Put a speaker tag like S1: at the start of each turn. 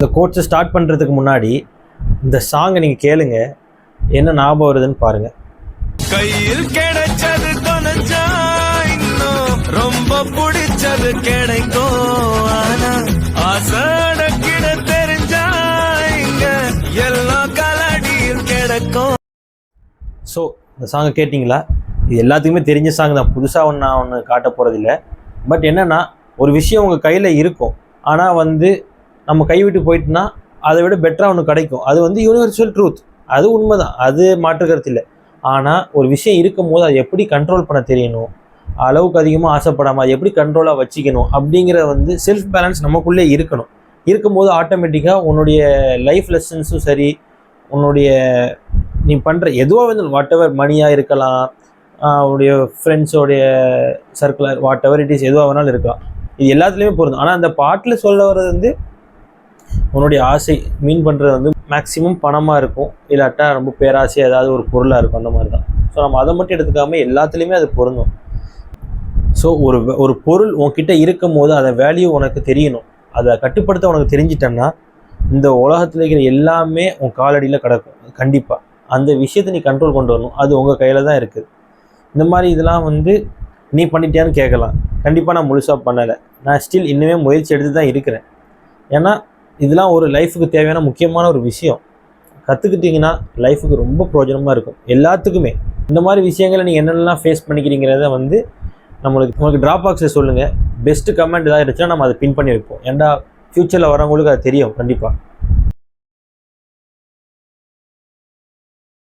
S1: இந்த கோட்ஸை ஸ்டார்ட் பண்ணுறதுக்கு முன்னாடி இந்த சாங்கை நீங்கள் கேளுங்க, என்ன ஞாபகம் வருதுன்னு பாருங்கள்.
S2: கையில் கிடைச்சது தொலைஞ்சா இன்னும் ரொம்ப பிடிச்சது கிடைக்கும். ஆனா ஆசை கிட தெரிஞ்சா இங்க எல்லாம் கலடியில் கிடைக்கும்.
S1: ஸோ இந்த சாங்கை கேட்டிங்களா? இது எல்லாத்துக்குமே தெரிஞ்ச சாங் தான், புதுசாக நான் ஒன்று காட்ட போகிறதில்ல. பட் என்னென்னா, ஒரு விஷயம் உங்கள் கையில் இருக்கும், ஆனால் வந்து நம்ம கைவிட்டு போயிட்டுனா அதை விட பெட்டராக ஒன்று கிடைக்கும். அது வந்து யூனிவர்சல் ட்ரூத், அது உண்மை தான், அது மாற்று கருத்து இல்லை. ஆனால் ஒரு விஷயம் இருக்கும் போது அதை எப்படி கண்ட்ரோல் பண்ண தெரியணும், அளவுக்கு அதிகமாக ஆசைப்படாமல் அதை எப்படி கண்ட்ரோலாக வச்சுக்கணும் அப்படிங்கிற வந்து செல்ஃப் பேலன்ஸ் நமக்குள்ளே இருக்கணும். இருக்கும்போது ஆட்டோமேட்டிக்காக உன்னுடைய லைஃப் லெசன்ஸும் சரி, உன்னுடைய நீ பண்ணுற எதுவாக வந்து வாட் எவர், மணியாக இருக்கலாம், உன்னுடைய ஃப்ரெண்ட்ஸோடைய circle, whatever it is, எதுவாக வேணாலும் இருக்கலாம், இது எல்லாத்துலேயுமே பொருந்தும். ஆனால் அந்த பாட்டில் சொல்ல வர்றது வந்து உன்னுடைய ஆசை மீன் பண்ணுறது வந்து மேக்ஸிமம் பணமாக இருக்கும், இல்லாட்டா ரொம்ப பேராசை ஏதாவது ஒரு பொருளாக இருக்கும், அந்த மாதிரி தான். ஸோ நம்ம அதை மட்டும் எடுத்துக்காமல் எல்லாத்துலேயுமே அது பொருந்தும். ஸோ ஒரு பொருள் உன்கிட்ட இருக்கும் போது அதை வேல்யூ உனக்கு தெரியணும். அதை கட்டுப்படுத்த உனக்கு தெரிஞ்சிட்டன்னா இந்த உலகத்தில் இருக்கிற எல்லாமே உன் காலடியில் கிடக்கும். கண்டிப்பாக அந்த விஷயத்தை நீ கண்ட்ரோல் கொண்டு வரணும், அது உங்கள் கையில் தான் இருக்குது. இந்த மாதிரி இதெல்லாம் வந்து நீ பண்ணிட்டியான்னு கேட்கலாம். கண்டிப்பாக நான் முழுசாக பண்ணலை, நான் ஸ்டில் இன்னுமே முயற்சி எடுத்து தான் இருக்கிறேன். ஏன்னா இதெல்லாம் ஒரு லைஃபுக்கு தேவையான முக்கியமான ஒரு விஷயம். கற்றுக்கிட்டிங்கன்னா லைஃபுக்கு ரொம்ப பிரயோஜனமாக இருக்கும் எல்லாத்துக்குமே. இந்த மாதிரி விஷயங்களை நீங்கள் என்னென்னலாம் ஃபேஸ் பண்ணிக்கிறீங்கிறத வந்து உங்களுக்கு ட்ராப் பாக்ஸில் சொல்லுங்கள். பெஸ்ட்டு கமெண்ட் ஏதாவது இருந்துச்சுன்னா நம்ம அதை பின் பண்ணி வைப்போம். ஏன்டா ஃப்யூச்சரில் வரவங்களுக்கு அது தெரியும் கண்டிப்பாக.